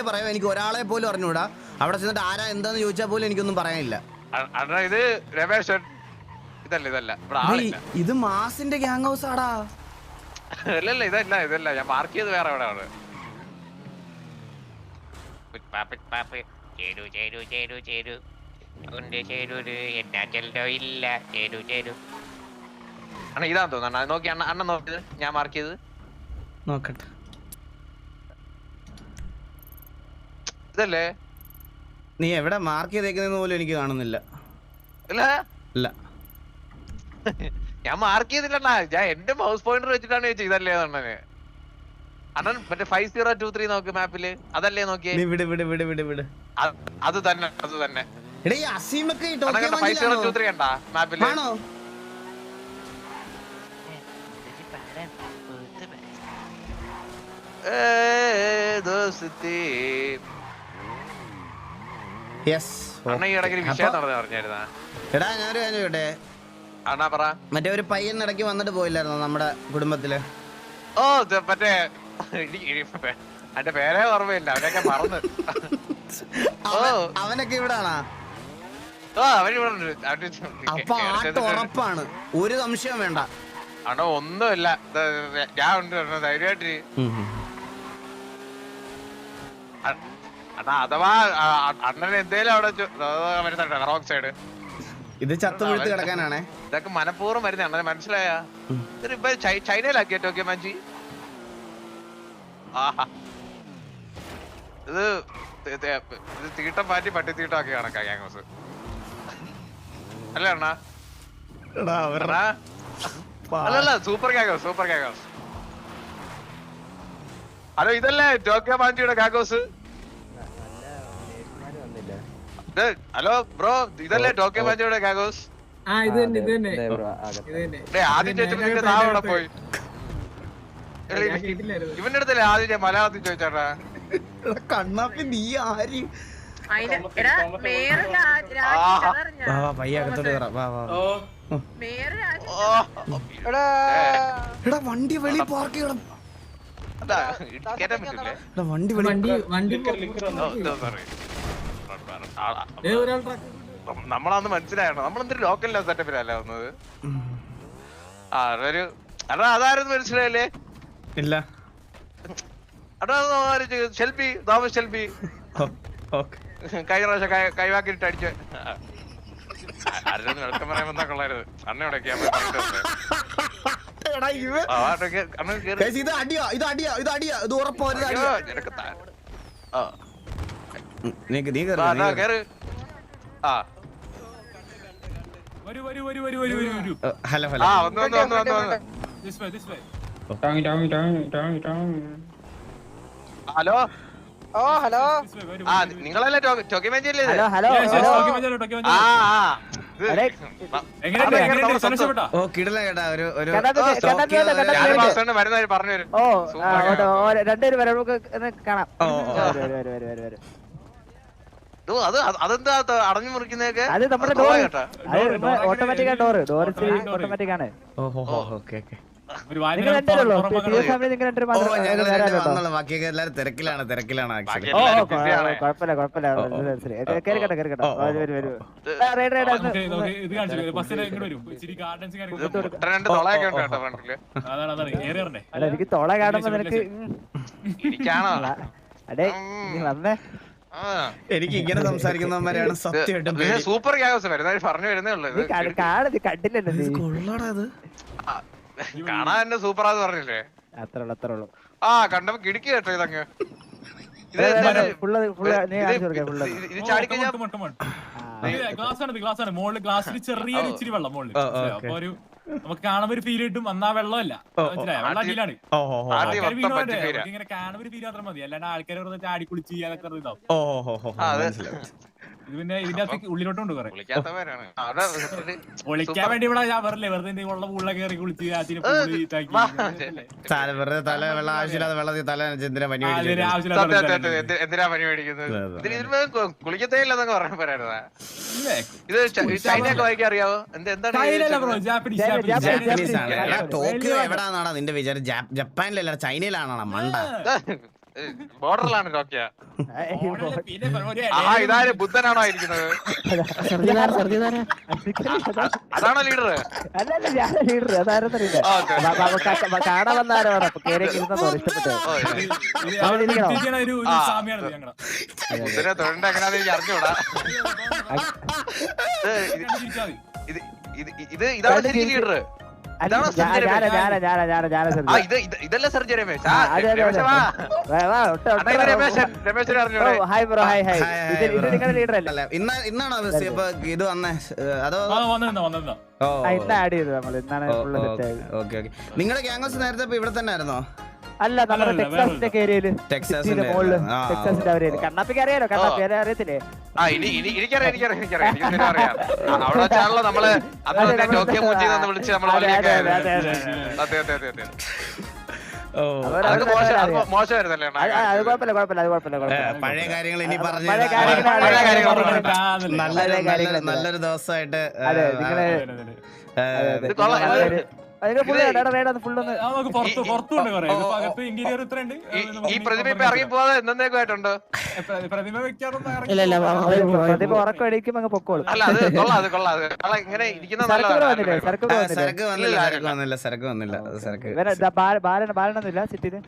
പറയാം. എനിക്ക് ഒരാളെ പോലും അറിഞ്ഞൂടാ. അവിടെ ചെന്നിട്ട് ആരാ എന്താന്ന് ചോദിച്ചാൽ പോലും എനിക്കൊന്നും പറയാനില്ല. ഇത് രമേശ് ഇതല്ല ഇത് മാസിന്റെ ഗ്യാങ് ഹൗസ് ആടാ. ഇല്ലല്ല ഇതല്ല ഞാൻ മാർക്ക് ചെയ്ത് വേറെ എവിടെയാണ്. അണ്ണ ഇതാന്ന് തോന്നുന്നു. നോക്കി അണ്ണൻ നോക്കിയത് ഞാൻ മാർക്ക് ചെയ്ത് നോക്കട്ടെ. ഇതല്ലേ നീ എവിടെ മാർക്ക് ചെയ്തേക്കുന്ന പോലും എനിക്ക് കാണുന്നില്ല. ഇല്ല ഞാൻ മാർക്ക് ചെയ്തില്ലണ്ണാ. ഞാൻ എന്റെ മൗസ് പോയിന്റർ വെച്ചിട്ടാണ് ചോദിച്ചത് ഇതല്ലേ അണ്ണന്. അണ്ണൻ മറ്റേ 5023 നോക്ക് മാപ്പില്. അതല്ലേ നോക്കിയേ? അത് തന്നെ 5023 കണ്ടാ മാപ്പില്? അണ്ണ ഈ ഇടയ്ക്ക് വിഷയം പറഞ്ഞായിരുന്നാ? എടാ ഞാനൊരു കാര്യം ചോട്ടെ. അണ്ണാ പറ. മറ്റേ ഒരു പയ്യൻ ഇടയ്ക്ക് വന്നിട്ട് പോയില്ലായിരുന്നോ നമ്മുടെ കുടുംബത്തില്? ഓ മറ്റേ എന്റെ പേരേ ഓർമ്മയില്ല. അവനൊക്കെ മറന്ന്. അവനൊക്കെ ഇവിടാണാ? ഓ അവനിവിടെ ഉറപ്പാണ്, ഒരു സംശയം വേണ്ട. അണ്ണ ഒന്നുമില്ല, ഞാൻ ഉണ്ട് ധൈര്യമായിട്ട്. അണ്ണാ അഥവാ അണ്ണന് എന്തേലും അവിടെ വരുന്നുണ്ടോ റോങ് സൈഡ്? ഇത് ചത്തുപഴുത്ത് കിടക്കാനാണേ. ഇതൊക്കെ മനഃപൂർവ്വം വരുന്ന അണ്ണന് മനസ്സിലായ? ഇപ്പൊ ചൈനയിലാക്കിയ ടോക്കിയോ മാഞ്ചി. ആഹാ ഇത് തീട്ടം മാറ്റി പട്ടി തീട്ടമാക്കി കണക്കാ ഗ്യാങ് ഹൗസ് അല്ലേ അണ്ണാ? അല്ലല്ല സൂപ്പർ ഗ്യാങ് ഹൗസ്. ഹലോ ഇതല്ലേ ടോക്കിയോ മാഞ്ചിയുടെ ഗ്യാങ് ഹൗസ്? ഹലോ ബ്രോ ഇതല്ലേ ടോക്കിയോ മാഞ്ചിയുടെ ഗ്യാങ് ഹൗസ്? ആദ്യം ചോദിച്ചപ്പോ താവടെ പോയി. ഇവന്റെ അടുത്തല്ലേ ആദ്യം മലയാളത്തിൽ ചോദിച്ചാട്ടാ? കണ്ണാപ്പി നീ ആര്? വണ്ടി വെളി പാർക്ക് ചെയ്യണം. നമ്മളന്ന് മനസ്സിലായണോ? നമ്മളെന്തൊരു ലോക്കൽ സെറ്റപ്പിലല്ലേ വന്നത്? അതായിരുന്നു മനസ്സിലായല്ലേ? ഇല്ല ഷെൽബി തോമസ് ഷെൽബി കഴിഞ്ഞ പ്രാവശ്യം കൈവാക്കിട്ട് അടിച്ച ആരും വെൽക്കം പറയാൻ വന്നാ കൊള്ളായിരുന്നു. അണ്ണയോടൊക്കെ ഹലോ ഹലോ നിങ്ങളല്ലേ ടോക്കി മാഞ്ചിയല്ലേ? വരുന്നവര് പറഞ്ഞു വരും. അതെന്താ അടഞ്ഞു മുറിക്കുന്നതൊക്കെ? ഓട്ടോമാറ്റിക് ഡോറ് ഓട്ടോമാറ്റിക് ആണ്. ബാക്കിയൊക്കെ എല്ലാരും തിരക്കിലാണ്. എനിക്ക് തോള കാണുമ്പോ നിനക്ക് വന്നേ. എനിക്ക് ഇങ്ങനെ സംസാരിക്കുന്നവന്മാരെയാണ് സത്യമായിട്ടും സൂപ്പർ ഗ്യാസ് വരുന്ന പറഞ്ഞു വരുന്നേ ഉള്ളൂ. കൊള്ളാടത് കാണാൻ തന്നെ സൂപ്പറാന്ന് പറഞ്ഞില്ലേ? അത്രേ ഉള്ളൂ. ആ കണ്ടപ്പോ കിടക്കി കേട്ടോ ഇതങ്ങ്. ഗ്ലാസ് മോളില് ഗ്ലാസ്സിൽ ചെറിയൊരു ഇച്ചിരി വെള്ളം മോളില്. അപ്പൊ ഒരു നമുക്ക് കാണുമ്പോ ഒരു ഫീൽ കിട്ടും. അന്നാ വെള്ളമല്ല, മനസ്സിലായോ? വെള്ളം അടിയിലാണ്. ഇങ്ങനെ കാണുമ്പോ ഒരു ഫീൽ മാത്രം മതി. അല്ലാണ്ട് ആൾക്കാരെ വെറുതെ ചാടി കുളിച്ച് അതൊക്കെ ഇതാവും. ഇത് പിന്നെ ഇതിന്റെ അകത്ത് ഉള്ളിലോട്ടുണ്ട് കുറെ ഒളിക്കാൻ വേണ്ടി ഇവിടെ ഞാൻ വെറുതെ ഉള്ള ഉള്ള കയറി കുളിച്ച് വെറുതെ തല വെള്ളം ആവശ്യമില്ലാതെ വെള്ളത്തിൽ തല എന്തിനാ പനി എന്തിനാ പനി മേടിക്കുന്നത്? കുളിക്കത്തേ ഇല്ലെന്നൊക്കെ പറഞ്ഞു പോരായിരുന്നാ? ഇത് ചൈനയൊക്കെ വായിക്കാൻ അറിയാവോ? ടോക്കിയോ എവിടാന്നാണ് നിന്റെ വിചാരം? ജപ്പാനിലല്ല ചൈനയിലാണോ മണ്ട? ബോർഡറിലാണ് നോക്കിയ. പിന്നെ ഒരു ആഹാ ഇതാര് ബുദ്ധനാണോ ഇരിക്കുന്നത്? അതാണോ ലീഡർ? അല്ലല്ല ഞാൻ ലീഡർ അതാരെന്നറിയില്ല കാണാൻ വന്നാരോ കേരള ഇഷ്ടപ്പെട്ടു ഒരു സാമ്യാണ് ഞങ്ങളുടെ ബുദ്ധനെ തൊഴിലിന്റെ എങ്ങനെയാന്ന് എനിക്ക് അറിഞ്ഞൂടാ. ഇതാണ് ശരിക്കും ലീഡർ. ഇതല്ല സർജി രമേശ്. രമേശിനെ അറിഞ്ഞൂടെ? നിങ്ങളുടെ ലീഡർ അല്ലേ ഇന്നാണോ ഇത് വന്നേ അതോ ഇന്ന് ആഡ് ചെയ്തു നമ്മൾ ഇന്നാണ് ഫുള്ള് സെറ്റ് ആയത്. Okay okay. നിങ്ങളുടെ ഗ്യാങ്സ് നേരത്തെ ഇപ്പൊ ഇവിടെ തന്നെ ആയിരുന്നോ? അല്ല നമ്മുടെ ടെക്സാസിന്റെ ഏരിയയില് ടെക്സാസിന്റെ മുകളില് ടെക്സാസിന്റെ അവര് കണ്ണാപ്പിക്ക് അറിയാലോ കണ്ണാപ്പി അറിയത്തില്ലേ? എനിക്കറിയാം അവിടെ വെച്ചാണല്ലോ നമ്മള് അന്ന് ടോക്കിയോ മൂച്ചി വിളിച്ച് നമ്മൾ മോശമായിരുന്നല്ലേ? അത് കുഴപ്പമില്ല കുഴപ്പമില്ല അത് കുഴപ്പമില്ല പഴയ കാര്യങ്ങൾ ഇനി പറഞ്ഞു. നല്ലൊരു ദിവസമായിട്ട് ഈ പ്രതിമ ഇപ്പൊ ഇറങ്ങി പോവാതെ എന്നേക്കുമായിട്ടുണ്ടോ? ഉറക്കം എണീക്കും അങ്ങ് പൊക്കോളും. അല്ല അത് കൊള്ളാം അത് കൊള്ളാം. ഇങ്ങനെ ഇരിക്കുന്ന സരക്ക് വന്നില്ല. ബാലനൊന്നുമില്ല സിറ്റിയില്.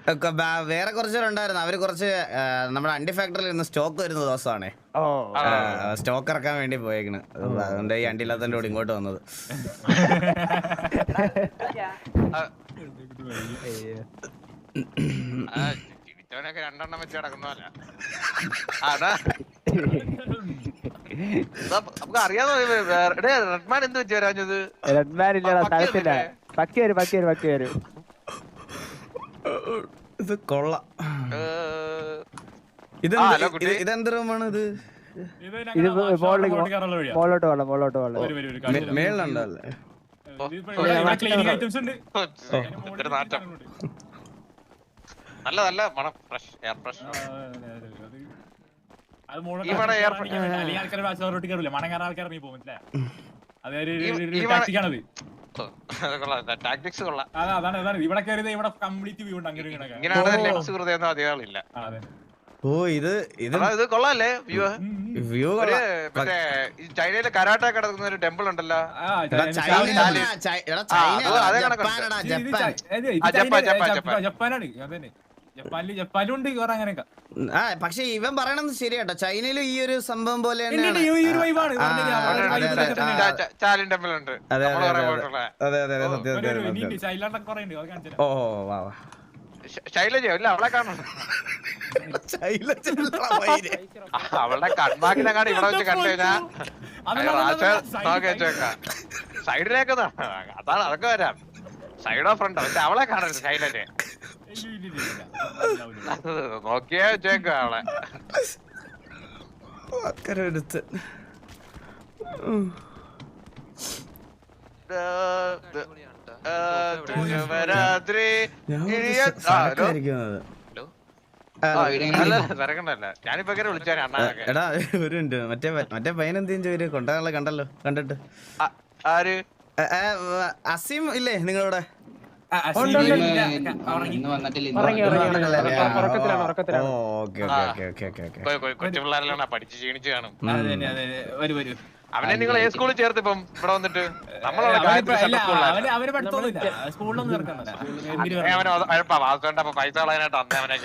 വേറെ കുറച്ചുണ്ടായിരുന്നു. അവര് കുറച്ച് നമ്മുടെ അണ്ടി ഫാക്ടറിയിൽ നിന്ന് സ്റ്റോക്ക് വരുന്ന ദിവസമാണേ. സ്റ്റോക്ക് ഇറക്കാൻ വേണ്ടി പോയേക്കണ്. അതുകൊണ്ട് ഈ അണ്ടിയില്ലാത്തതിന്റെ കൂടെ ഇങ്ങോട്ട് വന്നത്. രണ്ടെണ്ണം വെച്ച് കിടക്കുന്നല്ല. നമുക്ക് അറിയാമോ റെഡ്മാൻ എന്ത് വെച്ച് വരാഞ്ഞത്? റെഡ്മാൻ ഇല്ലടാ സ്ഥലത്തില്ല. പക്കി വരും. ഇത് കൊള്ളാം. ഇതെന്ത് റൂമാണ് ഇത്? ഇത് മോളോട്ട് പോകണം. മേളിലുണ്ടല്ലേ? നല്ല നല്ല മണം. Fresh air fresh. ടാക്ടിക്സ് കൊള്ളാം. ഇവിടെ കയറിയത് ഇവിടെ കംപ്ലീറ്റ് വ്യൂ ഉണ്ട്. ഇങ്ങനെയാണ് അധികാളില്ല. ഓ ഇത് കൊള്ളാല്ലേ വ്യൂ? മറ്റേ ചൈനയിലെ കരാട്ട കിടക്കുന്ന ഒരു ടെമ്പിൾ ഉണ്ടല്ലോ. ജപ്പാനാണ്. അതന്നെ ജപ്പാനിലുണ്ട് അങ്ങനെയൊക്കെ. പക്ഷെ ഇവൻ പറയണത് ശരിയാട്ടോ. ചൈനയിലും ഈ ഒരു സംഭവം പോലെ ചാലിൻ ടെമ്പിൾ ഉണ്ട്. ഓ വാ ശൈലജ അല്ല അവളെ കാണണം. അവളുടെ കൺമാക്കിനെങ്ങാണ്ട് ഇവിടെ വെച്ച് കണ്ടു കഴിഞ്ഞാ സൈഡിലേക്ക് അതാണ് അതൊക്കെ വരാം. സൈഡോ ഫ്രണ്ടോ പക്ഷെ അവളെ കാണരുത്. ശൈലജയെ നോക്കിയാ വെച്ചേക്ക അവളെ. ഞാനിപ്പോ വിളിച്ചാൽ എടാ ഒരു മറ്റേ പയ്യനെന്തെങ്കിലും ചോര് കൊണ്ടാളെ കണ്ടിട്ട് ആര്? അസീം ഇല്ലേ നിങ്ങളിവിടെ? കൊച്ചു പിള്ളേരെല്ലാം പഠിച്ച് ക്ഷീണിച്ച് കാണും. അവനെ നിങ്ങൾ ഏത് സ്കൂളിൽ ചേർത്ത് ഇപ്പം ഇവിടെ വന്നിട്ട്? നമ്മളവിടെ പൈസ കളയാനായിട്ട് അന്ന് അവനെ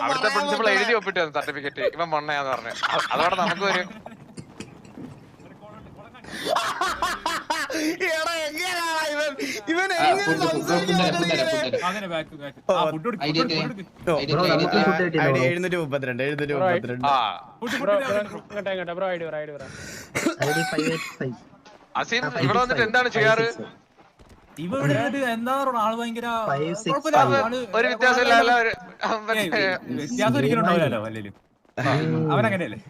അവിടുത്തെ പ്രിൻസിപ്പൾ എഴുതി ഒപ്പിട്ട് സർട്ടിഫിക്കറ്റ് ഇവൻ മൊണ്ണയാന്ന് പറഞ്ഞു. അതോടെ നമുക്ക് ഒരു അസീം ഇവിടെ വന്നിട്ട് എന്താണ് ചെയ്യാറ്? എന്താ ആള് ഭയങ്കര ഒരു വ്യത്യാസമില്ല. വ്യത്യാസം ഒരിക്കലുണ്ടാവില്ലല്ലോ അല്ലേലും. അവനങ്ങനെയല്ലേ?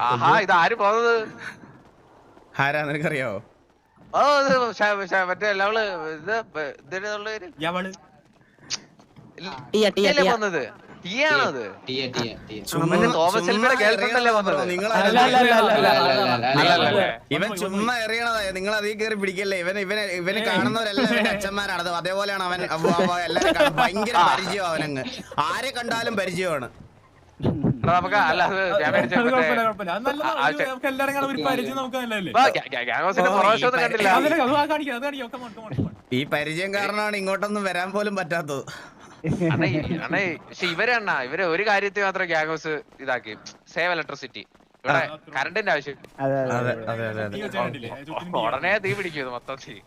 ആഹാ ഇതാര് പോകുന്നത്? ആരാ നിനക്കറിയാവോ? ഓ മറ്റേ ലവള് ഇത് പോകുന്നത് ടീയാണത് തോമസ് എൽബിയുടെ ഗേൾഫ്രണ്ട് അല്ലേ വന്നത് ഇവൻ ചുമ്മാ എറിയണതാ. നിങ്ങൾ അതിൽ കയറി പിടിക്കല്ലേ. ഇവന് കാണുന്നവരെല്ലാം അച്ഛന്മാരാണ്. അതേപോലെയാണ് അവൻ. എല്ലാരും ഭയങ്കര പരിചയം. അവനങ്ങ് ആരെ കണ്ടാലും പരിചയമാണ്. നമുക്ക് അല്ലാതെ ഈ പരിചയം കാരണമാണ് ഇങ്ങോട്ടൊന്നും വരാൻ പോലും പറ്റാത്തത്. പക്ഷെ ഇവര് ഒരു കാര്യത്തിൽ മാത്രം ഗ്യാങ് ഹൗസ് ഇതാക്കി, സേവ് ഇലക്ട്രിസിറ്റി. ഇവിടെ കറണ്ടിന്റെ ആവശ്യം ഉടനെ തീ പിടിക്കും മൊത്തത്തിൽ.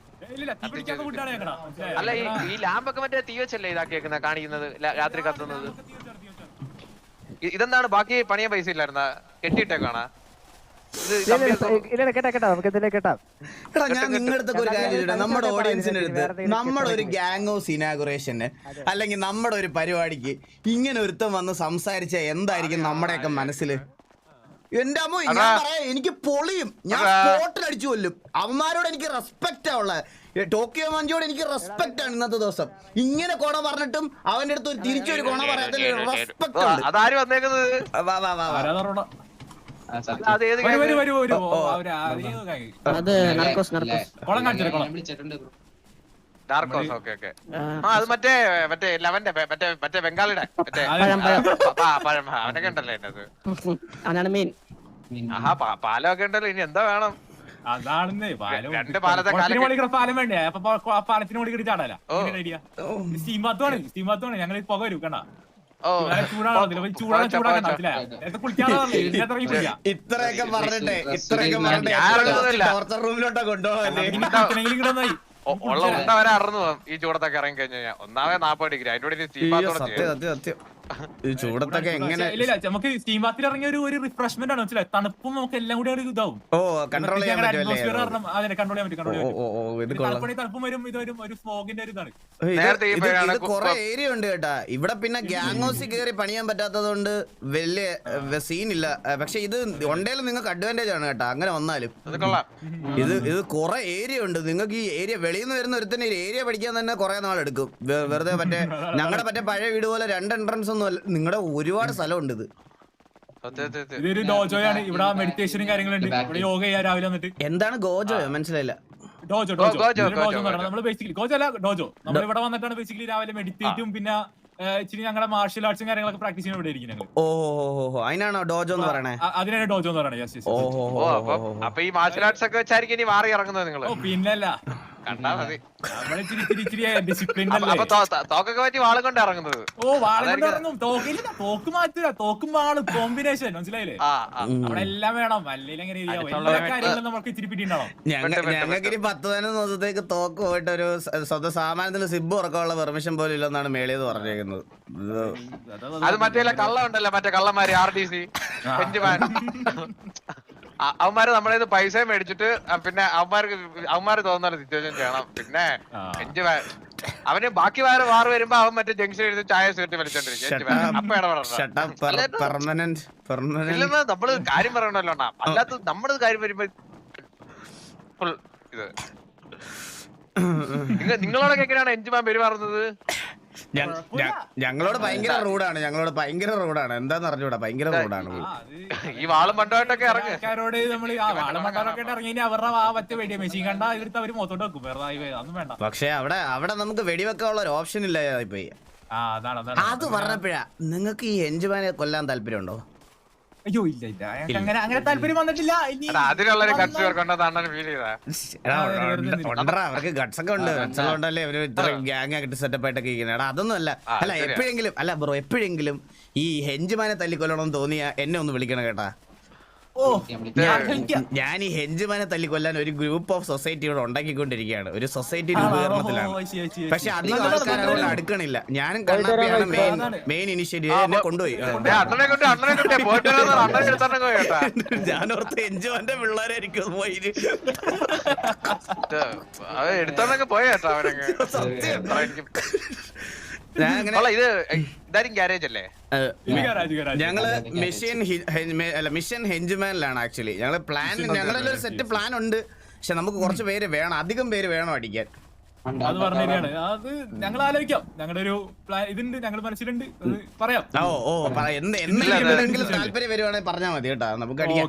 അല്ല ഈ ലാമ്പൊക്കെ മറ്റേ തീ വെച്ചല്ലേ ഇതാക്കിയേക്കുന്ന കാണിക്കുന്നത്, രാത്രി കത്തുന്നത്. ഇതെന്താണ് ബാക്കി പണിയാൻ പൈസ ഇല്ലായിരുന്ന കെട്ടിയിട്ടേക്കാണ? ഞാൻ നിങ്ങളുടെ അടുത്തൊക്കെ ഒരു കാര്യം, നമ്മുടെ ഓഡിയൻസിന്റെ അടുത്ത് നമ്മുടെ ഒരു ഗ്യാങ് ഹൗസ് ഇനാഗുറേഷന് അല്ലെങ്കിൽ നമ്മുടെ ഒരു പരിപാടിക്ക് ഇങ്ങനെ ഒരുത്തം വന്ന് സംസാരിച്ച എന്തായിരിക്കും നമ്മുടെയൊക്കെ മനസ്സില്? എന്റെ അമ്മ ഞാൻ പറയാ, എനിക്ക് പൊളിയും. ഞാൻ സ്പോട്ടിൽ അടിച്ചു കൊല്ലും. അവന്മാരോട് എനിക്ക് റെസ്പെക്റ്റ് ഉള്ളത്. ടോക്കിയോ മഞ്ചോട് എനിക്ക് റെസ്പെക്ട് ആണ്. ഇന്നത്തെ ദിവസം ഇങ്ങനെ കൊണ പറഞ്ഞിട്ടും അവന്റെ അടുത്ത് തിരിച്ചൊരു കൊണ പറയാത്ത റെസ്പെക്ട് ഉണ്ട്. അതാര് വന്നേക്കുന്നത്? അത് മറ്റേ ലവന്റെ മറ്റേ ബംഗാളിയുടെ അവനൊക്കെ ഉണ്ടല്ലേ എന്നത്. ആഹാ പാലമൊക്കെ ഉണ്ടല്ലോ. ഇനി എന്താ വേണം? പാലം വേണ്ടേ? അപ്പൊ പാലത്തിന് ഓടി കയറി ചാടാല. സ്റ്റീം ബാത്തുമാണ്. ഞങ്ങൾ പുക വരും കണ്ട. ഇത്രയൊക്കെ പറഞ്ഞിട്ടേ ടോർച്ചർ റൂമിലോട്ടാ കൊണ്ടുപോകാൻ. ഉള്ള ഉണ്ട വരെ അറന്നു പോകും ഈ ചൂടത്തൊക്കെ ഇറങ്ങി കഴിഞ്ഞാൽ. ഒന്നാമേ 40 ഡിഗ്രി, അതിന്റെ ചൂടത്തൊക്കെ എങ്ങനെ നമുക്ക് സ്റ്റീം ബാത്തിൽ ഇറങ്ങിയ ഒരു റിഫ്രഷ്മെന്റ് ആണ്. മനസ്സിലായി? തണുപ്പും നമുക്ക് എല്ലാം കൂടി ഇതാവും. കൺട്രോൾ ചെയ്യാൻ പറ്റും. തണുപ്പും വരും, ഇത് വരും, ഒരു സ്മോഗിന്റെ ഒരു ഇതാണ്. കൊറേ ഏരിയ ഉണ്ട് കേട്ടാ ഇവിടെ. പിന്നെ ഗ്യാങ് ഹൗസിൽ കയറി പണിയാൻ പറ്റാത്തത് കൊണ്ട് വലിയ സീനില്ല. പക്ഷെ ഇത് ഉണ്ടെങ്കിലും നിങ്ങൾക്ക് അഡ്വാൻറ്റേജ് ആണ് കേട്ടാ. അങ്ങനെ വന്നാലും ഇത് കൊറേ ഏരിയ ഉണ്ട്. നിങ്ങൾക്ക് ഈ ഏരിയ വെളിയിൽ നിന്ന് വരുന്ന ഒരുത്തന്നെ ഏരിയ പഠിക്കാൻ തന്നെ കുറെ നാളെടുക്കും. വെറുതെ മറ്റേ ഞങ്ങളുടെ മറ്റേ പഴയ വീട് പോലെ 2 എൻട്രൻസ് ഒന്നും അല്ല. നിങ്ങളുടെ ഒരുപാട് സ്ഥലമുണ്ട്. ഇതൊരു ഡോജോയാണ്. ഇവിടെ മെഡിറ്റേഷനും കാര്യങ്ങളുണ്ട്. ഇവിടെ യോഗ ചെയ്യാൻ രാവിലെ വന്നിട്ട്. എന്താണ് ഗോജോയോ? മനസ്സിലായില്ല. ഡോജോ നമ്മള് ബേസിക്കലി ഗോജോ അല്ല, ഡോജോ. നമ്മൾ ഇവിടെ വന്നിട്ടാണ് ബേസിക്കലി രാവിലെ മെഡിറ്റേറ്റും പിന്നെ ഇച്ചിരി ഞങ്ങളുടെ മാർഷ്യൽ ആർട്സും കാര്യങ്ങളൊക്കെ പ്രാക്ടീസ് ചെയ്യാൻ ഇവിടെ ഇരിക്കും ഞങ്ങൾ. അതിനാണോ ഡോജോ എന്ന് പറയണേ? അതിനാണ് ഡോജോ എന്ന് പറയണേ. അപ്പൊ ഈ മാർഷ്യൽ ആർട്സ് ഒക്കെ വെച്ചായിരിക്കും ഇനി മാറി ഇറങ്ങുന്നത് നിങ്ങൾ? പിന്നല്ല, കണ്ടാ മതി. ഡിസിപ്ലിൻ തോക്കൊക്കെ പറ്റി വാളും കൊണ്ട് ഇറങ്ങുന്നത്. വാളും കൊണ്ട് ഇറങ്ങും. തോക്ക് മാറ്റില്ല, തോക്കും വാളും കോമ്പിനേഷൻ. മനസ്സിലായില്ലേ? അവിടെ എല്ലാം വേണം. അല്ലെങ്കിൽ എങ്ങനെ കാര്യങ്ങളും നമുക്ക് ഇച്ചിരി പിടിയുണ്ടാവും. ഞങ്ങൾക്ക് ഇനി 10-15 ദിവസത്തേക്ക് തോക്ക് പോയിട്ട് ഒരു സ്വന്തം സാമാനത്തിന് സിബ് ഉറക്കമുള്ള പെർമിഷൻ പോലും ഇല്ലെന്നാണ് മേളിയത് പറഞ്ഞേക്കുന്നത്. അത് മറ്റേ കള്ളം ഉണ്ടല്ലോ, മറ്റേ കള്ളന്മാര് RDC അവന്മാര് നമ്മളെ പൈസ മേടിച്ചിട്ട് പിന്നെ അവന്മാര് തോന്നുന്ന സിറ്റുവേഷൻ ചെയ്യണം. പിന്നെ അവന് ബാക്കി വേറെ വാറ് വരുമ്പോ അവൻ മറ്റേ ജംഗ്ഷൻ എഴുതി ചായ സീറ്റ് വലിച്ചോണ്ടിരിക്കും. അപ്പൊ നമ്മള് കാര്യം പറയണല്ലോ. അല്ലാത്ത നമ്മുടെ കാര്യം വരുമ്പോ ഇത് നിങ്ങളോടൊക്കെ എങ്ങനെയാണ് എൻജുമാൻ പെരുമാറുന്നത്? ഞങ്ങളോട് ഭയങ്കര റൂഡാണ്. എന്താന്ന് അറിഞ്ഞൂടാ, ഭയങ്കര റൂഡാണ്. ഈ വാളും മണ്ടോട്ടൊക്കെ ആൾക്കാരോട് നമ്മള് വാളും മണ്ടോട്ടൊക്കെ ഇറങ്ങി അവരുടെ ആ മറ്റേ വെടി മെഷീൻ കണ്ടാ ഇവിടുത്തെ അവര് മൊത്തോട്ട് വെക്കും. അതൊന്നും വേണ്ട. പക്ഷെ അവിടെ നമുക്ക് വെടിവെക്കാനുള്ള ഒരു ഓപ്ഷൻ ഇല്ല. ഇപ്പൊ അത് പറഞ്ഞപ്പോഴാ നിങ്ങൾക്ക് ഈ എൻജുമാനെ കൊല്ലാൻ താല്പര്യമുണ്ടോ? അയ്യോ ഇല്ല അങ്ങനെ താല്പര്യം വന്നിട്ടില്ല. അവർക്ക് ഗട്സ് ഒക്കെ ഉണ്ട്. ഗട്സുള്ളതുകൊണ്ടല്ലേ അവര് ഇത്ര ഗ്യാങ് ആയിട്ട് സെറ്റപ്പ് ആയിട്ടൊക്കെ ഇരിക്കുന്നത്. അതൊന്നും അല്ല എപ്പോഴെങ്കിലും അല്ല ബ്രോ, എപ്പോഴെങ്കിലും ഈ ഹെഞ്ചുമാനെ തല്ലിക്കൊല്ലണമെന്ന് തോന്നിയാ എന്നെ ഒന്ന് വിളിക്കണം കേട്ടാ. ഞാൻ ഈ ഹെഞ്ചുമാനെ തല്ലിക്കൊല്ലാൻ ഒരു ഗ്രൂപ്പ് ഓഫ് സൊസൈറ്റി ഇവിടെ ഉണ്ടാക്കിക്കൊണ്ടിരിക്കുകയാണ്. ഒരു സൊസൈറ്റി രൂപീകരണത്തിലാണ്. പക്ഷെ അധികം ആൾക്കാർ അതുകൊണ്ട് അടുക്കണില്ല. ഞാനും കണ്ണാപ്പിയാണ് മെയിൻ ഇനിഷ്യേറ്റീവ്. എന്നെ കൊണ്ടുപോയി. ഞാനോർത്ത് ഹെഞ്ചുമാന്റെ പിള്ളേരായിരിക്കും പോയി. എടുത്തോണ്ടൊക്കെ പോയേട്ടാ അവരൊക്കെ. ഞങ്ങള് മിഷൻ ഹെഞ്ചുമാനിലാണ് ആക്ച്വലി. ഞങ്ങള് പ്ലാൻ, ഞങ്ങളൊരു സെറ്റ് പ്ലാൻ ഉണ്ട്. പക്ഷെ നമുക്ക് കുറച്ച് പേര് വേണം, അധികം പേര് വേണം അടിക്കാൻ. അത് പറഞ്ഞു തരികയാണ്. അത് ഞങ്ങൾ ആലോചിക്കാം. ഞങ്ങളുടെ ഒരു പ്ലാൻ ഇതുണ്ട്, ഞങ്ങൾ മനസ്സിലുണ്ട്, അത് പറയാം. എന്തെങ്കിലും താല്പര്യം വരുവാണെങ്കിൽ പറഞ്ഞാൽ മതി കേട്ടോ, നമുക്ക് അടിക്കാം.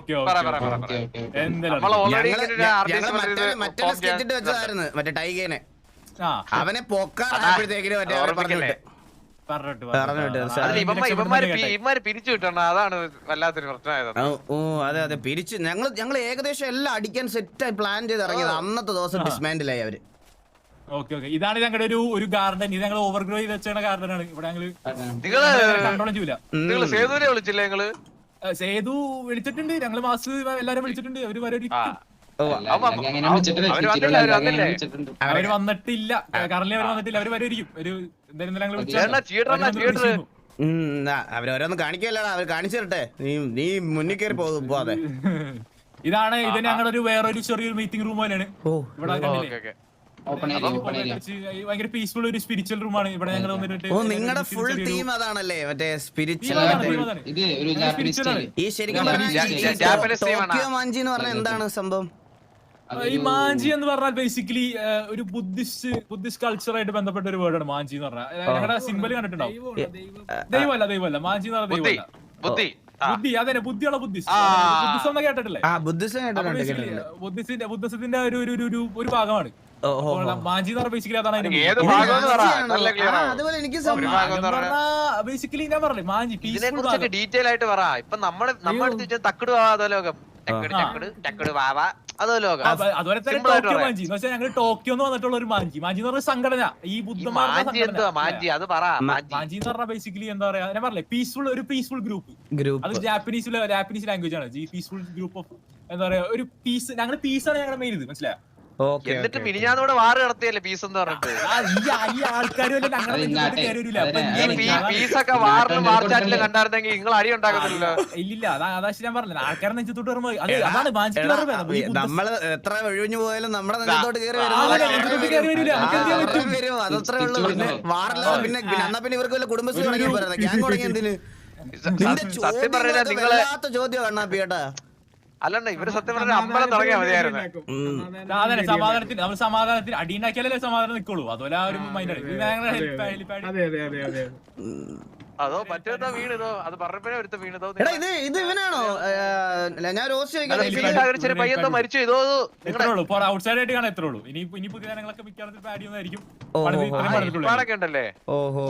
മറ്റേ സ്കെച്ചിട്ട് വെച്ചതായിരുന്നു മറ്റേ ടൈഗേനെ, അവനെ പൊക്കാറായപ്പോഴത്തേക്കിന് മറ്റേ പറഞ്ഞിട്ട് പിരിച്ചു കിട്ടണം. അതാണ് വല്ലാത്തൊരു പ്രശ്നമായത്. ഓ അതെ അതെ, പിരിച്ച് ഞങ്ങൾ ഏകദേശം എല്ലാം അടിക്കാൻ സെറ്റായി പ്ലാൻ ചെയ്ത് ഇറങ്ങിയത്. അന്നത്തെ ദിവസം ഡിസ്മാൻഡിലായി അവര്. ഇതാണ് ഞങ്ങളുടെ ഒരു ഗാർഡൻ. ഇത് ഞങ്ങൾ ഓവർഗ്രോ ചെയ്ത് വെച്ച ഗാർഡൻ ആണ്. ഇവിടെ ഞങ്ങള് കണ്ടോളം ചെയ്യൂല. സേതുവിനെ വിളിച്ചില്ല ഞങ്ങള്? സേതു വിളിച്ചിട്ടുണ്ട്, ഞങ്ങള് മാസ് എല്ലാരും വിളിച്ചിട്ടുണ്ട്. അവര് അവര് വന്നിട്ടില്ല, കറലി അവര് വന്നിട്ടില്ല. അവര് വരുമായിരിക്കും. ഒരു അവരോരൊന്നും കാണിക്കല്ലടാ, അവർ കാണിച്ചു തരട്ടെ. നീ മുന്നിൽ കയറി പോവാതെ. ഇതാണ് ഇത് ഞങ്ങളുടെ ഒരു വേറൊരു ചെറിയൊരു മീറ്റിംഗ് റൂം പോലെയാണ്. ഇവിടെ ഭയങ്കര പീസ്ഫുൾ ഒരു സ്പിരിച്വൽ റൂമാണ്. ഇവിടെ ഞങ്ങൾ വന്നിട്ട് നിങ്ങളുടെ ഫുൾ തീം അതാണല്ലേ, മറ്റേ സ്പിരിച്വൽ. ഈ ശരിക്കും ടോക്കിയോ മാഞ്ചി എന്ന് പറഞ്ഞാൽ എന്താണ് സംഭവം? ഈ മാഞ്ചി എന്ന് പറഞ്ഞാൽ ബേസിക്കലി ഒരു ബുദ്ധിസ്റ്റ് കൾച്ചറായിട്ട് ബന്ധപ്പെട്ട ഒരു വേർഡാണ് മാഞ്ചി എന്ന് പറഞ്ഞാൽ. ഞങ്ങളുടെ സിംബൽ കണ്ടിട്ടുണ്ടാവും. ദൈവമല്ല മാഞ്ചി എന്ന് പറഞ്ഞാൽ ദൈവമല്ല, ബുദ്ധി. അതെ, ബുദ്ധിയുള്ള ബുദ്ധിസം എന്ന് കേട്ടിട്ടില്ലേ? ബുദ്ധിസത്തിന്റെ ഒരു ഭാഗമാണ് മാഞ്ചി എന്ന് പറഞ്ഞാൽ. ബേസിക്കലി അതാണ് ബേസിക്കലി ഞാൻ പറഞ്ഞില്ലേ മാഞ്ചി ഡീറ്റെയിൽ ആയിട്ട് പറ. ഇപ്പൊ നമ്മുടെ തക്കട് ലോകം അതുപോലെ തന്നെ ടോക്കിയോ മാഞ്ചി എന്ന് വെച്ചാൽ ഞങ്ങൾ ടോക്കിയോ എന്ന് വന്നിട്ടുള്ള ഒരു മാഞ്ചി എന്ന് പറഞ്ഞ സംഘടന. ഈ ബുദ്ധന്മാരുടെ മാഞ്ചി എന്ന് പറഞ്ഞാൽ ബേസിക്കലി എന്താ പറയാ, ഞാൻ പറഞ്ഞില്ലേ പീസ്ഫുൾ ഗ്രൂപ്പ്. അത് ജാപ്പനീസ് ലാംഗ്വേജ് ആണ്. പീസ്ഫുൾ ഗ്രൂപ്പ് ഓഫ് എന്താ പറയാ ഒരു പീസ്. ഞങ്ങളുടെ പീസാണ് ഞങ്ങളുടെ മെയിൻ ഇത്, മനസ്സിലായോ? എന്നിട്ട് മിനിഞ്ഞാന്നൂടെ വാറ് നടത്തിയല്ലേ പീസ് എന്ന് പറഞ്ഞിട്ട്. ഈ ആൾക്കാർ പീസൊക്കെ വാറിന് മാർച്ചാറ്റില് കണ്ടായിരുന്നെങ്കിൽ നിങ്ങൾ അടി ഉണ്ടാക്കുന്നില്ലല്ലോ. ഇല്ലില്ല, അതാ ഞാൻ പറഞ്ഞത്. ആൾക്കാരെ നെഞ്ചത്തോട്ട് വരുമ്പോ അതാണ് നമ്മള് എത്ര ഒഴിഞ്ഞു പോയാലും നമ്മുടെ നെഞ്ചത്തോട്ട് കയറി വരും. അതത്രേ ഉള്ളൂ. പിന്നെ വാറില്ലാതെ പിന്നെ എന്നാ പിന്നെ ഇവർക്ക് വല്ല കുടുംബശ്രീ തുടങ്ങി പറയുന്നത്, ഗ്യാങ് തുടങ്ങി എന്തിന്? സത്യം പറഞ്ഞാ നിങ്ങളെ ചോദ്യം കണ്ണാപ്പി കേട്ടാ. അല്ലണ്ട, ഇവര് സത്യം പറഞ്ഞ അമ്പലം തുടങ്ങിയാ മതിയായിരുന്നു. സമാധാനത്തിന് അടിയുണ്ടാക്കിയാലേ സമാധാനം നിൽക്കുള്ളൂ. അതുപോലെ ആ ഒരു മൈൻഡാണ്. അതോ പറ്റോ വീണതോ അത് പറഞ്ഞപ്പോഴേ ഒരുത്ത വീണതോ. ഇത് ഇവനാണോ? ഞാൻ ചെറിയ പയ്യന്തോ മരിച്ചു ഇതോ. ഔട്ട്സൈഡ് ആയിട്ട് കാണാൻ എത്ര ഉള്ളൂ. ഇനി പുതിയ ജനങ്ങളൊക്കെ മിക്കവാറും ആഡ് ചെയ്യുന്നതായിരിക്കും. ഉണ്ടല്ലേ? ഓഹോ.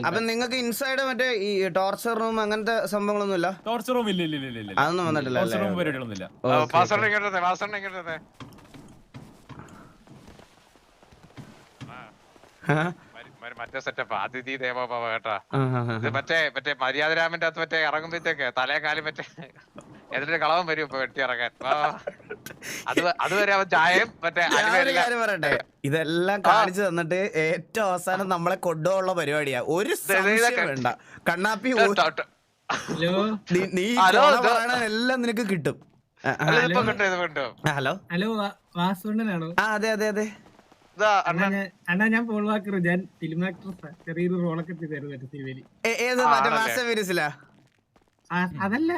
അപ്പൊ നിങ്ങൾക്ക് ഇൻസൈഡ് മറ്റേ ഈ ടോർച്ചർ റൂം അങ്ങനത്തെ സംഭവങ്ങളൊന്നും ഇല്ല? ടോർച്ചർ റൂം ഇല്ല, അതൊന്നും വന്നിട്ടില്ല. മറ്റേ സെറ്റപ്പ് അതിഥി ദേവോഭവ കേട്ടാ. ഇത് മറ്റേ മര്യാദരാമന്റെ അകത്ത് മറ്റേ ഇറങ്ങുമ്പോഴത്തേക്ക് തലേക്കാലം മറ്റേ എന്നിട്ട് കളവൻ വരും ഇപ്പൊ വെട്ടി ഇറങ്ങാൻ. അതുവരെ അവൻ ചായയും മറ്റേ പറയട്ടെ. ഇതെല്ലാം കാണിച്ചു തന്നിട്ട് ഏറ്റവും അവസാനം നമ്മളെ കൊണ്ടുപോകുള്ള പരിപാടിയാ. ഒരു വേണ്ട കണ്ണാപ്പി, നീ എല്ലാം നിനക്ക് കിട്ടും. ഹലോ വാസുണ്ണനാണോ? അതെ അതെ അതെ. അണ്ണാ ഞാൻ പോൾ വാക്കർ, ഞാൻ ഫിലിം ആക്ട്രസ്. ചെറിയൊരു റോളൊക്കെ ചെയ്തായിരുന്നു സിനിമയില്. ഏത് മാസ്റ്റർ പീരീസിലാ? അതല്ല,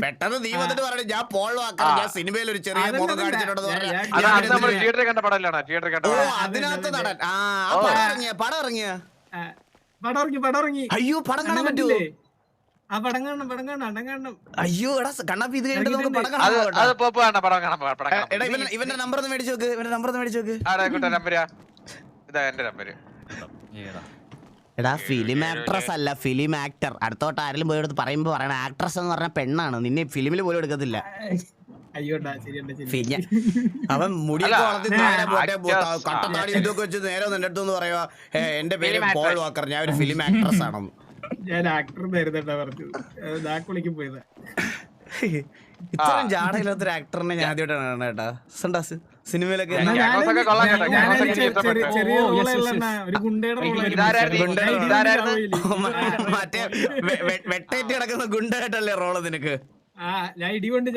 പെട്ടെന്ന് നീ വന്നിട്ട് പറഞ്ഞു ഞാൻ പോൾ വാക്കർ, ഞാൻ സിനിമയിൽ ഒരു ചെറിയ മുഖം കാണിച്ചിട്ടുണ്ടെന്ന് പറഞ്ഞു. അതിനകത്ത് നടൻ. പടം ഇറങ്ങിയ അയ്യോ പടം കാണാൻ പറ്റുമോ? അയ്യോ എടാ കണ്ണാപ്പി, ഇത് കഴിഞ്ഞിട്ട് നമുക്ക് പടം കാണാം. ഇവന്റെ നമ്പർ ഒന്ന് മേടിച്ചു നോക്ക്. എടാ ഫിലിം ആക്ട്രസ് അല്ല, ഫിലിം ആക്ടർ. അടുത്തോട്ട് ആരെങ്കിലും പോയി എടുത്ത് പറയുമ്പോ പറയണ ആക്ട്രസ് എന്ന് പറഞ്ഞ പെണ്ണാണ്. നിന്നെ ഫിലിമിൽ പോലും എടുക്കത്തില്ല. അവൻ മുടിയൊക്കെ വളർത്തി കട്ടത്താടി ഇതൊക്കെ വെച്ച് നേരെ എന്റെ അടുത്ത് പറയുക എന്റെ പേര് പോൾ വാക്കർ, ഞാൻ ഒരു ഫിലിം ആക്ട്രസ് ആണെന്ന്. ഞാൻ ആക്ടർ പറഞ്ഞു പോയത്. ഇത്രയും ജാടയില്ലാത്തൊരു ആക്ടറിനെ ഞാൻ ആദ്യമായിട്ടാണ് കേട്ടാ. സണ്ടാസ് സിനിമയിലൊക്കെ മറ്റേ വെട്ടേറ്റ് കിടക്കുന്ന ഗുണ്ടായിട്ടല്ലേ റോള് നിനക്ക്? ഞാൻ ഇടികൊണ്ട്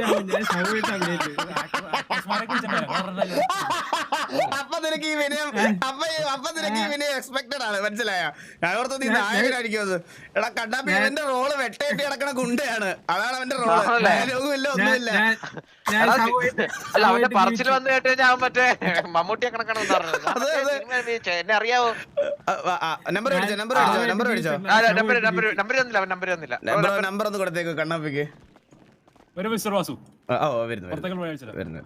അപ്പൊ നിനക്ക് ഈ വിനയം അപ്പൊ നിനക്ക് ഈ വിനയം എക്സ്പെക്ടഡ് ആണ്, മനസ്സിലായ? ഞാൻ ഓർത്ത് നീ നായകനായിരിക്കും. എടാ കണ്ണാപ്പി അവന്റെ റോള് വെട്ടേറ്റി കിടക്കണ ഗുണ്ടയാണ്, അതാണ് അവന്റെ റോള്. ഡയലോഗും ഇല്ല, ഒന്നുമില്ല. അല്ല അവന്റെ പറച്ചിൽ വന്നു കേട്ട് ഞാൻ മറ്റേ മമ്മൂട്ടിയെ കണക്കാണെന്ന് പറഞ്ഞത് എന്നെ അറിയാവോ? നമ്പർ മേടിച്ചോ, നമ്പർ മേടിച്ചോ, നമ്പർ മേടിച്ചോ. നമ്പർ ഒന്ന് കൊടുത്തേക്ക് കണ്ണാപ്പിക്ക്. വരുന്നു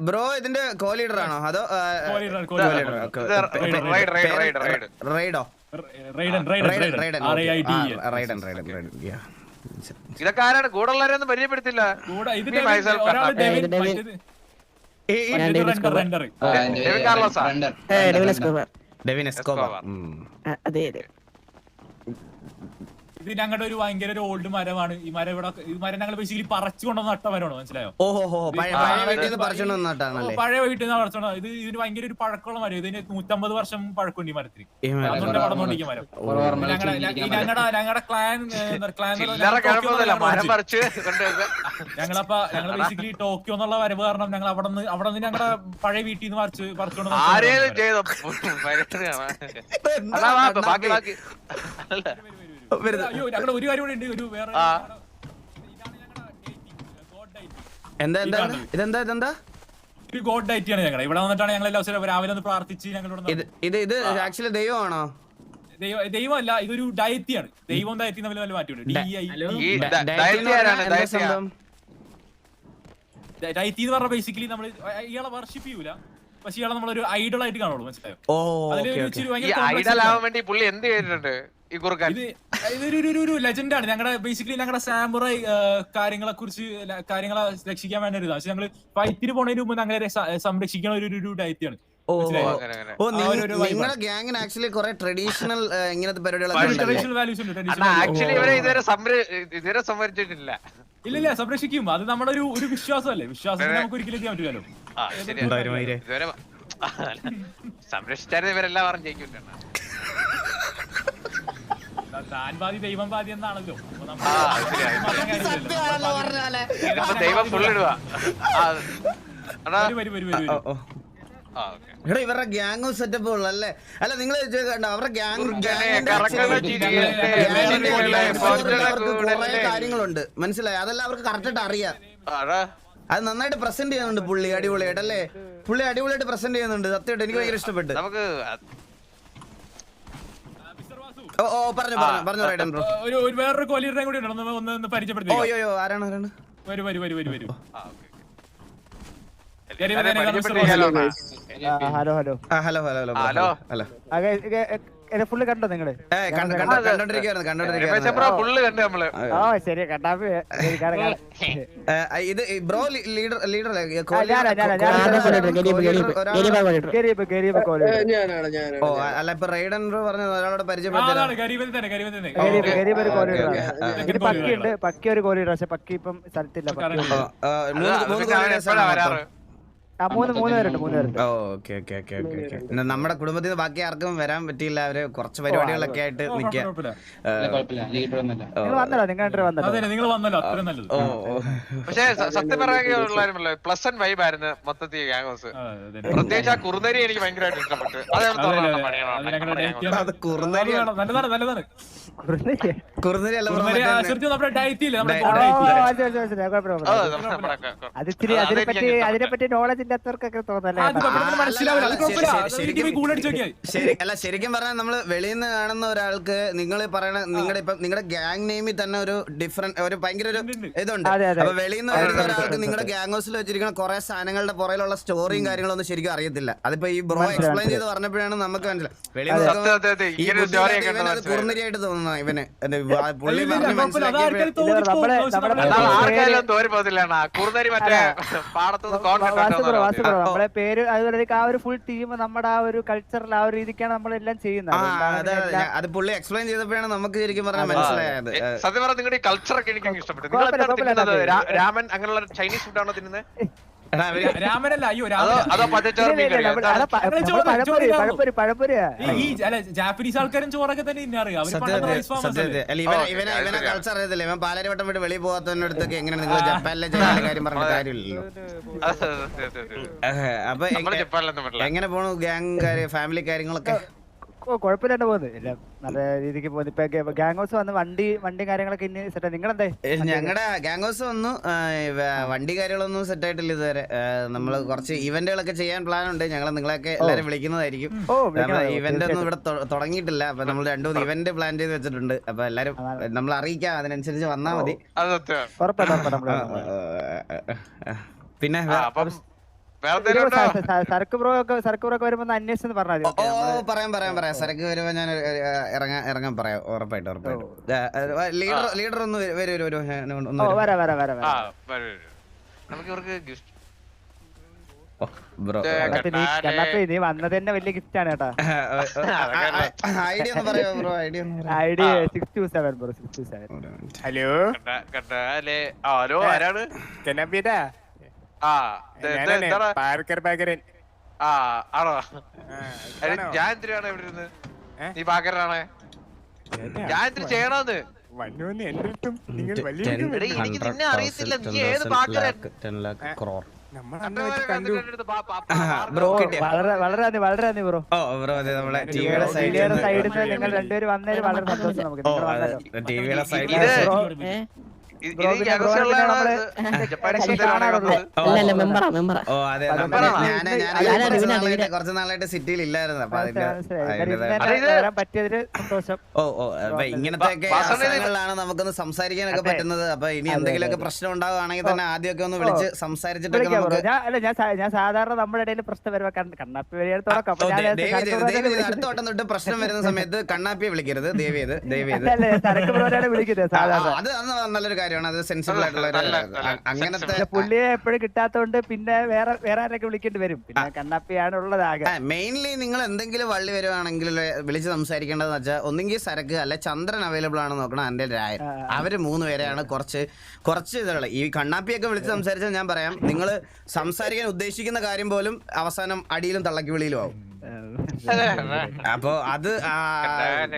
ബ്രോ. ഇതിന്റെ കോ ലീഡർ ആണോ അതോ റൈഡോ? ഇതൊക്കെ ആരാണ്? കൂടെ ഉള്ളവരെയൊന്നും പരിചയപ്പെടുത്തില്ല. Devin Escobar. ഇത് ഞങ്ങളുടെ ഒരു ഭയങ്കര ഒരു ഓൾഡ് മരമാണ്. ഈ മരം ഇവിടെ ഈ മരം ഞങ്ങൾ ബേസിക്കലി പറിച്ചു കൊണ്ടുവന്ന നട്ട മരമാണ്, മനസ്സിലായോ? പഴയ വീട്ടിൽ നിന്ന് പറിച്ചോണ്ടോ. ഇത് ഇതിന് ഭയങ്കര ഒരു പഴക്കമുള്ള മരം. ഇതിന് 150 വർഷം പഴക്കമുണ്ട് ഈ മരത്തിന്. അതുകൊണ്ട് വളർന്നുകൊണ്ടിരിക്കും മരം. ഞങ്ങളുടെ ക്ലാൻ ഞങ്ങൾ ബേസിക്കലി ടോക്കിയോ എന്നുള്ള വരവ് കാരണം ഞങ്ങൾ അവിടെ നിന്ന് ഞങ്ങളുടെ പഴയ വീട്ടിൽ നിന്ന് പറിച്ചുകൊണ്ട് അയ്യോ ഞങ്ങളുടെ ഒരു കാര്യം കൂടെ ഉണ്ട്. ഒരു വേറെ ഒരു ഗോഡ് ഡൈറ്റി ആണ് ഞങ്ങളുടെ. ഇവിടെ വന്നിട്ടാണ് ഞങ്ങൾ എല്ലാ ദിവസവും രാവിലെ ഒന്ന് പ്രാർത്ഥിച്ച് ഞങ്ങളോട്. ഇത് ആക്ച്വലി ദൈവമാണോ? ദൈവമല്ല, ഇതൊരു ഡയറ്റിയാണ്. ദൈവം ഡയറ്റി തമ്മിൽ വല്ല മാറ്റമുണ്ട്. ഡയറ്റി എന്ന് പറഞ്ഞാൽ ബേസിക്കലി നമ്മൾ ഇയാളെ വർഷിപ്പ് ചെയ്യൂല, പക്ഷെ ഇയാളെ നമ്മളൊരു ഐഡൽ ആയിട്ട് കാണുള്ളൂ, മനസ്സിലായോ? ഇതൊരു ലെജൻഡാണ് ഞങ്ങളുടെ. ബേസിക്കലി ഞങ്ങളുടെ സാമുറായി കാര്യങ്ങളെ രക്ഷിക്കാൻ വേണ്ട ഒരു ഇതാണ്. പക്ഷെ ഞങ്ങള് ഫൈറ്റിന് പോണതിന് മുമ്പ് ഞങ്ങളെ സംരക്ഷിക്കുന്ന ഒരു ഡയറ്റിയാണ്. നിങ്ങളുടെ ഗ്യാങ്ങിന് ആക്ച്വലി കുറെ ട്രഡീഷണൽ ഇങ്ങനത്തെ ഇതുവരെ സംഭരിച്ചിട്ടില്ല. ഇല്ല സംരക്ഷിക്കും. അത് നമ്മുടെ ഒരു വിശ്വാസമല്ലേ. വിശ്വാസത്തിന് നമുക്ക് ഒരിക്കലും ചെയ്യാൻ പറ്റില്ലല്ലോ. സംരക്ഷിച്ചാൽ ഇവരെല്ലാം പറഞ്ഞു ജയിക്കില്ല. താൻ പാതി ദൈവം പാതി എന്നാണല്ലോ. ദൈവം ഫുള്ളിടുവാ. ഇവരുടെ ഗ്യാങ് സെറ്റപ്പ് ഉള്ളല്ലേ? അല്ല നിങ്ങൾ അവരുടെ കുറെ കാര്യങ്ങളുണ്ട്, മനസ്സിലായി? അതെല്ലാം അവർക്ക് കറക്റ്റായിട്ട് അറിയാം. അത് നന്നായിട്ട് പ്രസന്റ് ചെയ്യുന്നുണ്ട് പുള്ളി, അടിപൊളിയായിട്ട് അല്ലേ? പുള്ളി അടിപൊളിയായിട്ട് പ്രസന്റ് ചെയ്യുന്നുണ്ട്. സത്യമായിട്ട് എനിക്ക് ഭയങ്കര ഇഷ്ടപ്പെട്ടു. നമുക്ക് പറഞ്ഞു റൈഡൻ ബ്രോ. ഒരു വേറൊരു കോലീഡറെ കൂടി ഒന്ന് പരിചയപ്പെടുത്തി. ആരാണ്? വരൂ. ഹലോ ഫുള്ള് കണ്ടോ നിങ്ങള്? ശരി കണ്ടാപ്പി. ഇത് ബ്രോ ലീഡർ അല്ല ഇപ്പൊ റൈഡൻ ബ്രോ പറഞ്ഞ ഒരാളോട് പരിചയപ്പെടുത്തി. പക്കിയുണ്ട്, പക്കി ഒരു കോലീഡർ. പക്ഷെ പക്കി ഇപ്പം സ്ഥലത്തില്ല. മൂന്ന് പേരുണ്ട്. നമ്മുടെ കുടുംബത്തിൽ നിന്ന് ബാക്കി ആർക്കും വരാൻ പറ്റിയില്ല. അവര് കുറച്ച് പരിപാടികളൊക്കെ ആയിട്ട് നിൽക്കാം. പക്ഷേ സത്യം പറയാനുള്ള പ്ലസന്റ് വൈബ് ആയിരുന്നു മൊത്തത്തിൽ ഗ്യാങ് ഹൗസ്. പ്രത്യേകിച്ച് ആ കുറുനരി എനിക്ക് ഭയങ്കരമായിട്ട് ഇഷ്ടപ്പെട്ടു. അതിനെപ്പറ്റി നോളജ് ഇല്ലാത്തവർക്കൊക്കെ അല്ല ശരിക്കും പറഞ്ഞാൽ നമ്മള് വെളിയിൽ നിന്ന് കാണുന്ന ഒരാൾക്ക് നിങ്ങൾ പറയണ നിങ്ങളുടെ ഗ്യാങ് നെയിമിൽ തന്നെ ഒരു ഡിഫറെന്റ് ഒരു ഭയങ്കര ഒരു ഇതുണ്ട്. അപ്പൊ വെളിയിൽ നിന്ന് വരുന്ന ഒരാൾക്ക് നിങ്ങളുടെ ഗ്യാങ് ഹൗസിൽ വെച്ചിരിക്കുന്ന കുറെ സാധനങ്ങളുടെ പുറയിലുള്ള സ്റ്റോറിയും കാര്യങ്ങളൊന്നും ശരിക്കും അറിയത്തില്ല. അതിപ്പോ ഈ ബ്രോ എക്സ്പ്ലെയിൻ ചെയ്ത് പറഞ്ഞപ്പോഴാണ് നമുക്ക് മനസ്സിലായത്. വെളിയിൽ നിന്ന് കുറുനരിയായിട്ട് തോന്നുന്ന ഇവന് പുള്ളി പറഞ്ഞ് മനസ്സിലാക്കിയപ്പോഴേ നമ്മളെ പേര് അതുപോലെ ആ ഒരു ഫുൾ ടീം നമ്മുടെ ആ ഒരു കൾച്ചറിൽ ആ ഒരു രീതിക്കാണ് നമ്മളെല്ലാം ചെയ്യുന്നത്. അത് പുള്ളി എക്സ്പ്ലെയിൻ ചെയ്തപ്പോഴാണ് നമുക്ക് ശരിക്കും പറഞ്ഞാൽ മനസ്സിലായത്. സത്യം പറഞ്ഞാൽ നിങ്ങളുടെ കൾച്ചർ ഒക്കെ എനിക്ക് ഇഷ്ടപ്പെട്ടു. രാമൻ അങ്ങനെയുള്ള ചൈനീസ് ഫുഡാണോ തിന്നുന്നത്? രാമനല്ല, അയ്യോ അതോ പച്ചച്ചോറ് മീൻ കറിയോ? പഴപ്പൊരിയാ. ഈ അല്ല ജാപ്പനീസ് ആൾക്കാരും ചോറൊക്കെ തന്നെ ഇന്നറിയാം. അവര് പണ്ടത്തെ റൈസ് ഫാമേഴ്സ് അല്ലേ? ഇവനെ കൾച്ചർ അറിയത്തില്ല. ഇവൻ പാലാരിവട്ടം വിട്ട് വെളിയിൽ പോകാത്തവന്റെ അടുത്തൊക്കെ എങ്ങനെയാണ് നിങ്ങൾ ജപ്പാനിലെ ജനങ്ങളുടെ കാര്യം പറഞ്ഞിട്ട് കാര്യമില്ലല്ലോ. അപ്പൊ നമ്മള് ജപ്പാനിലൊന്നും പറ്റില്ല. എങ്ങനെ പോണു ഗ്യാങ് ഫാമിലി കാര്യങ്ങളൊക്കെ? കുഴപ്പമില്ലാണ്ട് പോകുന്നത് എല്ലാം നല്ല രീതിക്ക് പോകുന്നു. ഇപ്പൊ ഗാങ് ഹൗസ് വന്ന് വണ്ടി കാര്യങ്ങളൊക്കെ ഇനി സെറ്റ്. നിങ്ങളെന്തേ? ഞങ്ങളുടെ ഗ്യാങ് ഹൗസ് വന്നു. വണ്ടി കാര്യങ്ങളൊന്നും സെറ്റ് ആയിട്ടില്ല ഇതുവരെ. നമ്മള് കുറച്ച് ഇവന്റുകളൊക്കെ ചെയ്യാൻ പ്ലാൻ ഉണ്ട്. ഞങ്ങൾ നിങ്ങളെയൊക്കെ എല്ലാരും വിളിക്കുന്നതായിരിക്കും. ഇവന്റ് ഒന്നും ഇവിടെ തുടങ്ങിയിട്ടില്ല. അപ്പൊ നമ്മൾ 2-3 ഇവന്റ് പ്ലാൻ ചെയ്ത് വെച്ചിട്ടുണ്ട്. അപ്പൊ എല്ലാരും നമ്മൾ അറിയിക്കാം, അതിനനുസരിച്ച് വന്നാ മതി. പിന്നെ സരക്ക് ബ്രോ ഒക്കെ വരുമ്പോ അന്വേഷിച്ചെന്ന് പറഞ്ഞാൽ പറയാം. സരക്ക് വരുമ്പോ ഞാൻ ഇറങ്ങാൻ പറയാം. ഉറപ്പായിട്ടും. ലീഡർ ഒന്ന് നീ വന്നത് തന്നെ വലിയ ഗിഫ്റ്റ് ആണ് കേട്ടാ. ഐഡിയ ഒന്ന് പറയാമോ ബ്രോ? Idea 627 bro. 627. ഹലോ ആരാണ്? ആണോ? ഞാൻ എന്തിനാണ് ഇവിടെ ഇരുന്ന്? നീ പാക്കറാണ്? ഞാൻ എന്തിനു ചെയ്യണോന്ന്? എനിക്ക് നിന്നെ അറിയത്തില്ല. നീ ഏത് പാക്കരൻ? വളരെ നന്ദി ബ്രോ. നമ്മളെ ടിവിയുടെ സൈഡിൽ നിന്ന് നിങ്ങൾ രണ്ടുപേരും വന്നതിൽ വളരെ സന്തോഷം. നമുക്ക് ടിവിയുടെ സൈഡിൽ കുറച്ച് നാളായിട്ട് സിറ്റിയിൽ ഇല്ലായിരുന്നു. അപ്പൊ പറ്റിയതിന് സന്തോഷം. ഇങ്ങനത്തെ അവസരങ്ങളിലാണ് നമുക്കൊന്ന് സംസാരിക്കാനൊക്കെ പറ്റുന്നത്. അപ്പൊ ഇനി എന്തെങ്കിലുമൊക്കെ പ്രശ്നം ഉണ്ടാവുകയാണെങ്കിൽ തന്നെ ആദ്യമൊക്കെ ഒന്ന് വിളിച്ച് സംസാരിച്ചിട്ടൊക്കെ ഞാൻ സാധാരണ നമ്മുടെ ഇടയിൽ പ്രശ്നം വരുമ്പോ കണ്ണാപ്പി അടുത്ത വട്ടം തൊട്ട് പ്രശ്നം വരുന്ന സമയത്ത് കണ്ണാപ്പിയെ വിളിക്കരുത്. ദയവേത് വിളിക്കുന്നത് സാധാരണ. അത് നല്ലൊരു കാര്യമാണ്. അത് സെൻസിബിൾ ആയിട്ടുള്ള അങ്ങനത്തെ പുള്ളിയെ എപ്പോഴും കിട്ടാത്തോണ്ട് പിന്നെ വേറെ ആരൊക്കെ വിളിക്കേണ്ടി വരും. പിന്നെ കണ്ണാപ്പിയാണ് ഉള്ളതാകെ. മെയിൻലി നിങ്ങൾ എന്തെങ്കിലും വള്ളി വരുവാണെങ്കിൽ വിളിച്ച് സംസാരിക്കേണ്ടതെന്ന് വെച്ചാൽ ഒന്നെങ്കിൽ സരക്ക് അല്ലെ ചന്ദ്രൻ അവൈലബിൾ ആണെന്ന് നോക്കണം. എൻ്റെ രായൻ അവര് 3 പേരെയാണ് കുറച്ച് ഇതുള്ള. ഈ കണ്ണാപ്പിയൊക്കെ വിളിച്ച് സംസാരിച്ചാൽ ഞാൻ പറയാം, നിങ്ങൾ സംസാരിക്കാൻ ഉദ്ദേശിക്കുന്ന കാര്യം പോലും അവസാനം അടിയിലും തള്ളക്കി വിളിയിലും ആവും. അപ്പൊ അത്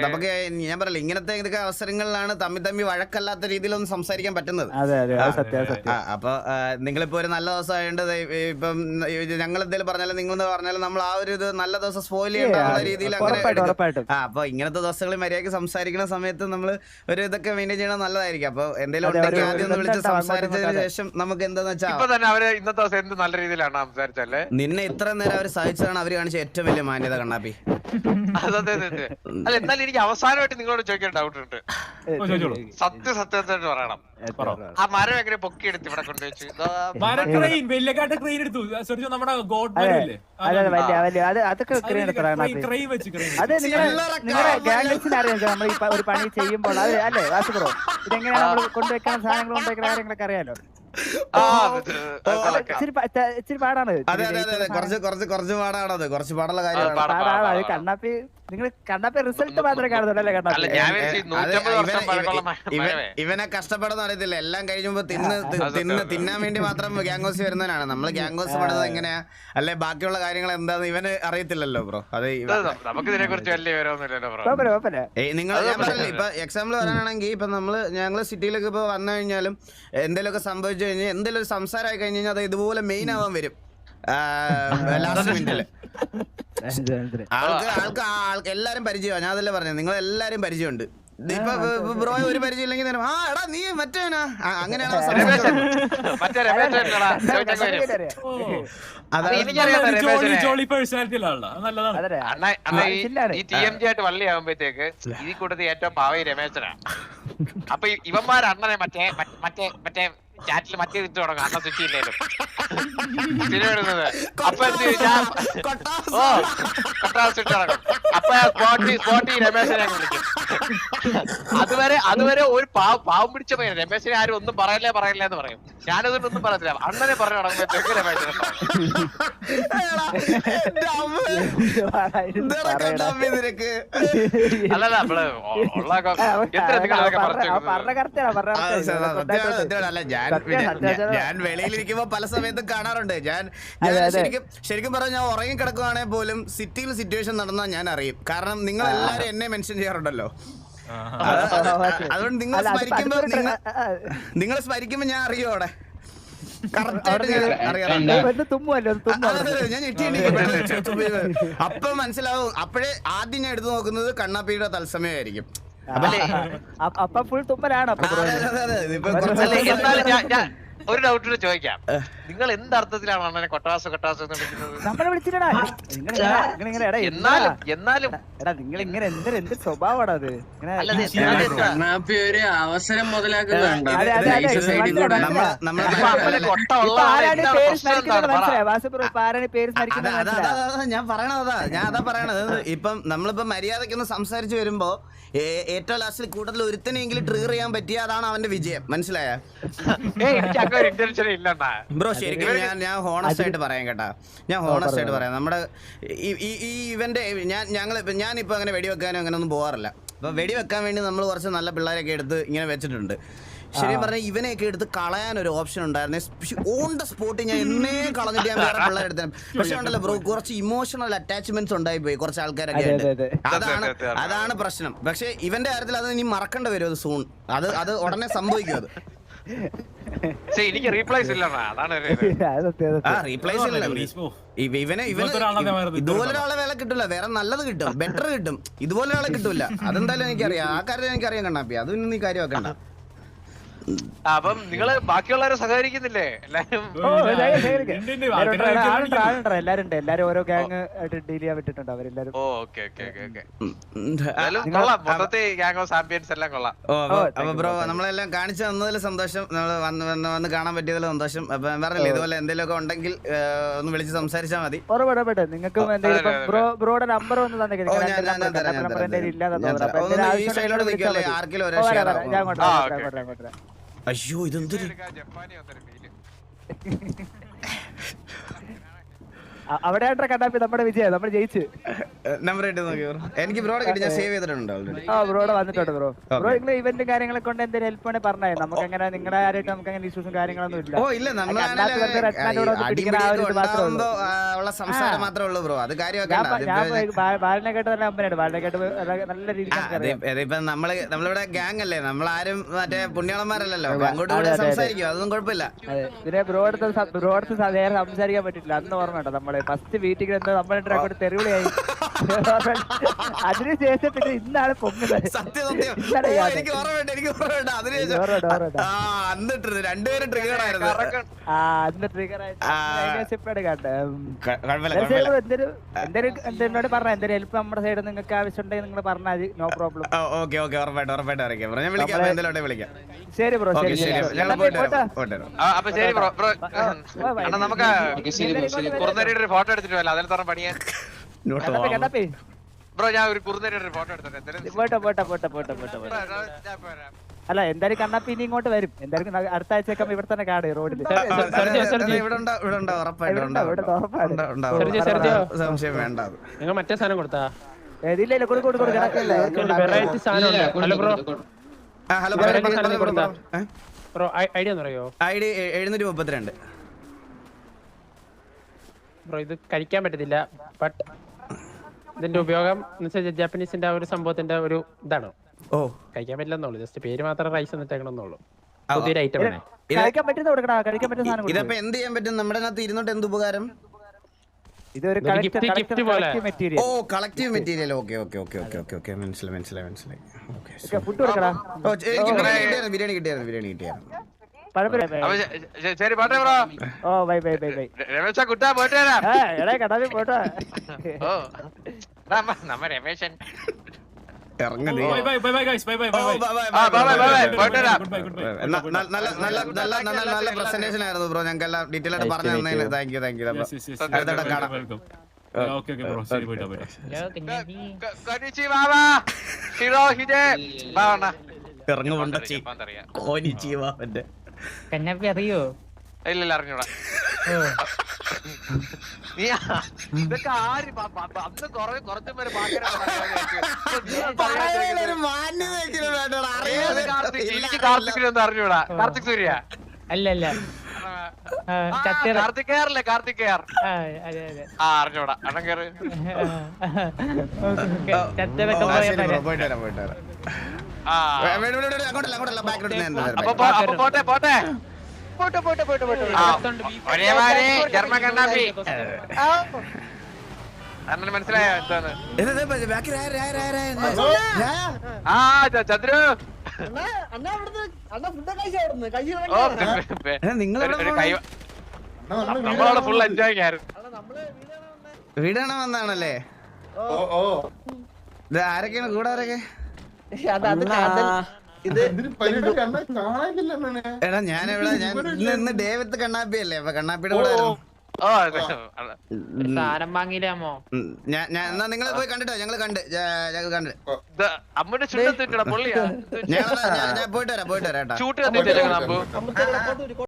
നമുക്ക് ഞാൻ പറയില്ല, ഇങ്ങനത്തെ ഇതൊക്കെ അവസരങ്ങളിലാണ് തമ്മി വഴക്കല്ലാത്ത രീതിയിലൊന്നും സംസാരിക്കാൻ പറ്റുന്നത്. അപ്പൊ നിങ്ങളിപ്പോ ഒരു നല്ല ദിവസം ആയതുകൊണ്ട് ഇപ്പം ഞങ്ങൾ എന്തെങ്കിലും പറഞ്ഞാലും നിങ്ങൾ പറഞ്ഞാലും നമ്മൾ ആ ഒരു ഇത് നല്ല ദിവസം സ്പോയിൽ ചെയ്യേണ്ട രീതിയിൽ അങ്ങനെ. അപ്പൊ ഇങ്ങനത്തെ ദിവസങ്ങളിൽ മര്യാദയ്ക്ക് സംസാരിക്കുന്ന സമയത്ത് നമ്മൾ ഒരു ഇതൊക്കെ മെയിൻറ്റെയിൻ ചെയ്യണം, നല്ലതായിരിക്കും. അപ്പൊ എന്തെങ്കിലും ഉണ്ടെങ്കിൽ ആദ്യം ഒന്ന് വിളിച്ച് സംസാരിച്ചതിന് ശേഷം നമുക്ക് എന്താന്ന് വെച്ചാൽ ഇന്നത്തെ ദിവസം എന്ത് നല്ല രീതിയിലാണ് സംസാരിച്ചല്ലേ. നിന്നെ ഇത്ര നേരം അവർ സഹായിച്ചതാണ് അവർ കാണിച്ച ഏറ്റവും വലിയ മാന്യത കണ്ണാപ്പി. അല്ല എന്നാലും എനിക്ക് അവസാനമായിട്ട് നിങ്ങളോട് ചോദിക്കാൻ ഡൗട്ട് ഉണ്ട്. സത്യമായിട്ട് പറയണം, ആ മരം എങ്ങനെ പൊക്കിയെടുത്ത് ഇവിടെ കൊണ്ടുവച്ചു? ഒരു പണി ചെയ്യുമ്പോൾ അത് അല്ലേ വാസുബ്രോ, ഇതെങ്ങനെയാണ് നമ്മൾ കൊണ്ടുവെക്കാൻ സാധനങ്ങൾ കൊണ്ടുവയ്ക്കുന്ന കാര്യങ്ങളൊക്കെ അറിയാലോ. ഇച്ചിരി പാടാണ്. കുറച്ച് പാടാണത്, കുറച്ച് പാടുള്ള കാര്യമാണ്. കണ്ണാപ്പി നിങ്ങൾ കണ്ണാപ്പി റിസൾട്ട് മാത്രമേ കാണുന്നുള്ളൂ. ഇവനെ കഷ്ടപ്പെടുന്ന അറിയത്തില്ല. എല്ലാം കഴിയുമ്പോ തിന്നാൻ വേണ്ടി മാത്രം ഗ്യാങ് ഹൗസ് വരുന്നവനാണ്. നമ്മള് ഗ്യാങ് ഹൗസ് പെടുന്നത് എങ്ങനെയാ അല്ലെ ബാക്കിയുള്ള കാര്യങ്ങൾ എന്താന്ന് ഇവന് അറിയത്തില്ലല്ലോ ബ്രോ. അത് നമുക്ക് ഇതിനെ കുറിച്ച് വലിയ നിങ്ങൾ ഞാൻ പറഞ്ഞില്ലേ, ഇപ്പൊ എക്സാമ്പിൾ പറയാനാണെങ്കിൽ ഇപ്പൊ ഞങ്ങള് സിറ്റിയിലേക്ക് ഇപ്പൊ വന്നു കഴിഞ്ഞാലും എന്തെങ്കിലുമൊക്കെ സംഭവിച്ചു കഴിഞ്ഞാൽ എന്തെങ്കിലും ഒരു സംസാരമായി കഴിഞ്ഞ് കഴിഞ്ഞാൽ അത് ഇതുപോലെ മെയിൻ ആവാൻ വരും ലാസ്റ്റ് മിനിറ്റില്. ആൾക്ക് എല്ലാരും പരിചയമാണ്. ഞാൻ അതല്ലേ പറഞ്ഞത്, നിങ്ങൾ എല്ലാരും പരിചയമുണ്ട്. ഇപ്പൊ ബ്രോ ഒരു പരിചയം ഇല്ലെങ്കിൽ ആ എടാ നീ മറ്റേനാ അങ്ങനെയാണ്. വള്ളി ആകുമ്പോഴത്തേക്ക് ഈ കൂട്ടത്തിൽ ഏറ്റവും പാവ രമേശനാ. അപ്പൊ ഇവന്മാർ അണ്ണനെ മറ്റേ ചാറ്റിൽ മറ്റേ ഇട്ട് തുടങ്ങും. അണ്ണ സ്വിച്ചില്ലേലും തിരുവരുന്നത്. അപ്പൊ എന്ത് കൊട്ടാസിട്ട് തുടങ്ങും. അപ്പൊ സ്പോട്ടി രമേശനെ വിളിക്കും. അതുവരെ ഒരു പാവം പിടിച്ച പയ്യൻ. രമേശനെ ആരും ഒന്നും പറയല്ലേ എന്ന് പറയും. ഞാനതൊന്നും പറയത്തില്ല. അണ്ണനെ പറഞ്ഞു തുടങ്ങുമ്പോഴത്തേക്ക് രമേശനെ എന്റെ അമ്മ. ഇതെടാ കണ്ണാപ്പി നിനക്ക്. അല്ലല്ല നമ്മള് അല്ല ഞാൻ വെളിയിലിരിക്കുമ്പോ പല സമയത്തും കാണാറുണ്ട്. ഞാൻ ശരിക്കും പറഞ്ഞാൽ ഞാൻ ഉറങ്ങി കിടക്കുവാണെങ്കിൽ പോലും സിറ്റിയിൽ സിറ്റുവേഷൻ നടന്നാൽ ഞാൻ അറിയും. കാരണം നിങ്ങൾ എല്ലാരും എന്നെ മെൻഷൻ ചെയ്യാറുണ്ടല്ലോ. അതുകൊണ്ട് നിങ്ങൾ സ്മരിക്കുമ്പോ ഞാൻ അറിയോ അവിടെ ഞാൻ അപ്പൊ മനസ്സിലാവും. അപ്പോഴേ ആദ്യം ഞാൻ എടുത്തു നോക്കുന്നത് കണ്ണാപ്പിയുടെ തത്സമയമായിരിക്കും. അപ്പൊ ഫുൾ തുമ്മലാണ്. ഒരു ഡൗട്ട് ചോദിക്കാം, നിങ്ങൾ എന്തർത്ഥത്തിലാണ് അണ്ണനെ കൊട്ടാസ് കൊട്ടാസ് എന്ന് വിളിക്കുന്നത്? നമ്മളെ വിളിച്ചിട്ടാ എന്നാലും നിങ്ങൾ ഇങ്ങനെ എന്ത് സ്വഭാവമാണ് അത്? ഒരു അവസരം മുതലാക്കുന്നുണ്ട്. ഞാൻ പറയണത് ഇപ്പം നമ്മളിപ്പോ മര്യാദക്കൊന്ന് സംസാരിച്ച് വരുമ്പോ ഏറ്റവും ലാസ്റ്റിൽ കൂടുതൽ ഒരുത്തനെങ്കിലും ട്രിഗർ ചെയ്യാൻ പറ്റിയ അതാണ് അവന്റെ വിജയം. മനസ്സിലായ ബ്രോ? ശരിക്കും ഞാൻ ഹോണസ്റ്റ് ആയിട്ട് പറയാം കേട്ടാ. ഞാൻ ഹോണസ്റ്റ് ആയിട്ട് പറയാം. നമ്മുടെ ഈ ഇവന്റെ ഞാനിപ്പോ അങ്ങനെ വെടിവെക്കാനും അങ്ങനെ ഒന്നും പോകാറില്ല. അപ്പൊ വെടിവെക്കാൻ വേണ്ടി നമ്മൾ കുറച്ച് നല്ല പിള്ളേരൊക്കെ എടുത്ത് ഇങ്ങനെ വെച്ചിട്ടുണ്ട്. ശരി പറഞ്ഞാൽ ഇവനെയൊക്കെ എടുത്ത് കളയാൻ ഒരു ഓപ്ഷൻ ഉണ്ടായിരുന്നു. ഓൺ ദ സ്പോട്ട് ഞാൻ എന്നേ കളഞ്ഞിട്ട് ഞാൻ വേറെ പിള്ളേരെ എടുത്തേ. പക്ഷെ ഉണ്ടല്ലോ ബ്രോ, കുറച്ച് ഇമോഷണൽ അറ്റാച്ച്മെന്റ്സ് ഉണ്ടായി പോയി കുറച്ച് ആൾക്കാരൊക്കെ ആയിട്ട്. അതാണ് പ്രശ്നം. പക്ഷെ ഇവന്റെ കാര്യത്തിൽ അത് ഇനി മറക്കേണ്ടി വരും. അത് സൂൺ അത് ഉടനെ സംഭവിക്കും. അത് എനിക്ക് റീപ്ലേസ് ഇല്ല. റീപ്ലേസ് ഇല്ല. ഇവന് ഇതുപോലെ ഒരാളെ വേല കിട്ടില്ല. വേറെ നല്ലത് കിട്ടും, ബെറ്റർ കിട്ടും. ഇതുപോലെ ഒരാളെ കിട്ടൂല. അതെന്തായാലും എനിക്കറിയാം. ആ കാര്യം എനിക്കറിയാം കണ്ണാപ്പി. അതൊന്നും നീ കാര്യമാക്കണ്ട. അപ്പം നിങ്ങള് ബാക്കിയുള്ളവരെ സഹകരിക്കുന്നില്ലേ? എല്ലാരും ഓരോ ഗ്യാങ് ആയിട്ട് ഡീൽ ചെയ്യാൻ വിട്ടിട്ടുണ്ട് അവരെല്ലാരും. അപ്പൊ ബ്രോ നമ്മളെല്ലാം കാണിച്ചു തന്നതിൽ സന്തോഷം. നമ്മൾ വന്ന് കാണാൻ പറ്റിയതിൽ സന്തോഷം. അപ്പൊ പറഞ്ഞില്ലേ ഇതുപോലെ എന്തെങ്കിലുമൊക്കെ ഉണ്ടെങ്കിൽ ഒന്ന് വിളിച്ച് സംസാരിച്ചാൽ മതി. ഉറപ്പായിട്ടും നിങ്ങൾക്കും എന്തെങ്കിലും ബ്രോയുടെ നമ്പർ ഒന്ന് തന്നെ. അയ്യോ ഇതെന്തൊരു അവിടെ കണ്ണാപ്പി നമ്മുടെ വിജയം. നമ്മൾ ജയിച്ചു. നമ്പർ ഇട്ട് നോക്കി എനിക്ക് ബ്രോഡ് കിട്ടി. ഞാൻ സേവ് ചെയ്തിട്ടുണ്ട് ഓൾറെഡി. ബ്രോഡ് വന്നിട്ടുണ്ട്. ബ്രോ നിങ്ങൾ ഇവന്റ് കാര്യങ്ങളെ കൊണ്ട് എന്തെങ്കിലും ഹെൽപ്പ് വേണേ പറഞ്ഞാൽ നമുക്ക് അങ്ങനെ നിങ്ങളുടെ ആരായിട്ട് നമുക്ക് അങ്ങനെ ഇഷ്യൂസും കാര്യങ്ങളൊന്നും ഇല്ല. ഇല്ല ഉള്ള സംസാരം മാത്രമേ ഉള്ളൂ ബ്രോ. അത് കാര്യമൊക്കെ ബാലിനെ കേട്ട് തന്നെ അമ്പനാണ്. ബാലിനെ കേട്ട് നല്ല രീതിയിൽ ഇപ്പൊ നമ്മളിവിടെ ഗ്യാങ് അല്ലേ. നമ്മളാരും മറ്റേ പുണ്യാളന്മാരല്ലല്ലോ. അങ്ങോട്ട് സംസാരിക്കും. അതൊന്നും കുഴപ്പമില്ല. പിന്നെ ബ്രോഡ് നേരെ സംസാരിക്കാൻ പറ്റില്ല. അന്ന് ഓർമ്മ കേട്ടോ നമ്മള് ഫസ്റ്റ് മീറ്റിംഗ് എന്താ നമ്മളെ തെരുവിളിയായി. അതിനുശേഷം പിന്നെ ഇന്നാണ് പൊങ്ങുന്നത്. എന്നോട് പറഞ്ഞ എന്തെങ്കിലും ഹെൽപ്പ് നമ്മുടെ സൈഡ് നിങ്ങൾക്ക് ആവശ്യമുണ്ടെങ്കിൽ നിങ്ങൾ പറഞ്ഞാൽ മതി. No problem. ശരി ബ്രോ. നമുക്ക് ഫോട്ടോ എടുത്തിട്ട് വല്ല അതിൽ തറ പണിയാൻ ബ്രോ. ഞാൻ ഒരു കുറുനരിയുടെ ഫോട്ടോ അല്ല എന്തായാലും കണ്ണാപ്പി ഇനി ഇങ്ങോട്ട് വരും. എന്തായാലും അടുത്ത ആഴ്ചയൊക്കെ ഇവിടെ തന്നെ കാട് റോഡിൽ. സംശയം വേണ്ട. നിങ്ങൾ മറ്റേ സാധനം കൊടുത്താ? ഇല്ല ബ്രോ ഐഡിയ ഒന്ന് അറിയോ? ഐഡി 732. ബ്രോ ഇത് കഴിക്കാൻ പറ്റത്തില്ല. ബട്ട് ഇതിന്റെ ഉപയോഗം ജാപ്പനീസിന്റെ ആ ഒരു സംഭവത്തിന്റെ ഒരു ഇതാണ്. കഴിക്കാൻ പറ്റില്ലെന്നുള്ളൂ. ജസ്റ്റ് പേര് മാത്രം റൈസ് എന്നിട്ടേക്കണമെന്നുള്ളൂ. പുതിയൊരു ഐറ്റം ആണ്. കഴിക്കാൻ പറ്റുന്ന കഴിക്കാൻ പറ്റുന്ന സാധനം. ഇതിപ്പോ എന്ത് ചെയ്യാൻ പറ്റും? നമ്മുടെ അതിനകത്ത് ഇരുന്നിട്ട് എന്ത് ഉപകാരം? ഇതൊരു കളക്റ്റീവ് മെറ്റീരിയൽ. ഓക്കെ മനസ്സിലായി. ഫുഡ് കൊടുക്കടാ. ബിരിയാണി കിട്ടിയായിരുന്നു. ശരി പോട്ടെ ബ്രോ. ബൈ രമേശ കുട്ടാ പോട്ടെ. കടാവി പോട്ടെ. നമ്മ രമേശൻ നല്ല പ്രസന്റേഷൻ ആയിരുന്നു ബ്രോ. ഞങ്ങൾക്ക് എല്ലാം ഡീറ്റെയിൽ ആയിട്ട് പറഞ്ഞു തന്നതിന് താങ്ക് യു. അടുത്തോടെ കാണാം. അറിയോ? ഇല്ല അറിഞ്ഞൂടാ. നീ ഇതൊക്കെ ആര് അന്ന് കുറച്ചും പേര് കാർത്തിക്കിനൊന്നും അറിഞ്ഞൂടാ. കാർത്തിക് സൂര്യ അല്ല അല്ല കാർത്തിക് കെയറല്ലേ? കാർത്തിക് കെയർ അറിഞ്ഞൂടാ. അണ്ണൻ കയറ്. അപ്പൊ പോട്ടെ പോട്ടെ. ഒരേമാരി ജർമ്മൻ കണ്ണാപ്പി. അണ്ണന് മനസ്സിലായോ എന്താന്ന്? ആ ചന്ദ്രു നമ്മളവിടെ ഫുൾ എൻജോയ് ആയിരുന്നു. വീടാണ് വന്നാണല്ലേ? ഇത് ആരൊക്കെയാണ് കൂടെ? ആരൊക്കെ? എടാ ഞാനെവിടെ? ഞാൻ ഇന്ന് ഡേവിഡ് കണ്ണാപ്പി അല്ലേ? അപ്പൊ കണ്ണാപ്പിയുടെ കൂടെ സാധനം വാങ്ങിയില്ലാമോ? എന്നാ നിങ്ങൾ പോയി കണ്ടിട്ടോ? ഞങ്ങള് കണ്ട് അമ്മയുടെ ചുണ്ടത്തിട്ടാ പൊള്ളിയാ. ഞാൻ പോയിട്ട് വരാം കേട്ടോ. ചൂട്ട് കത്തിട്ട്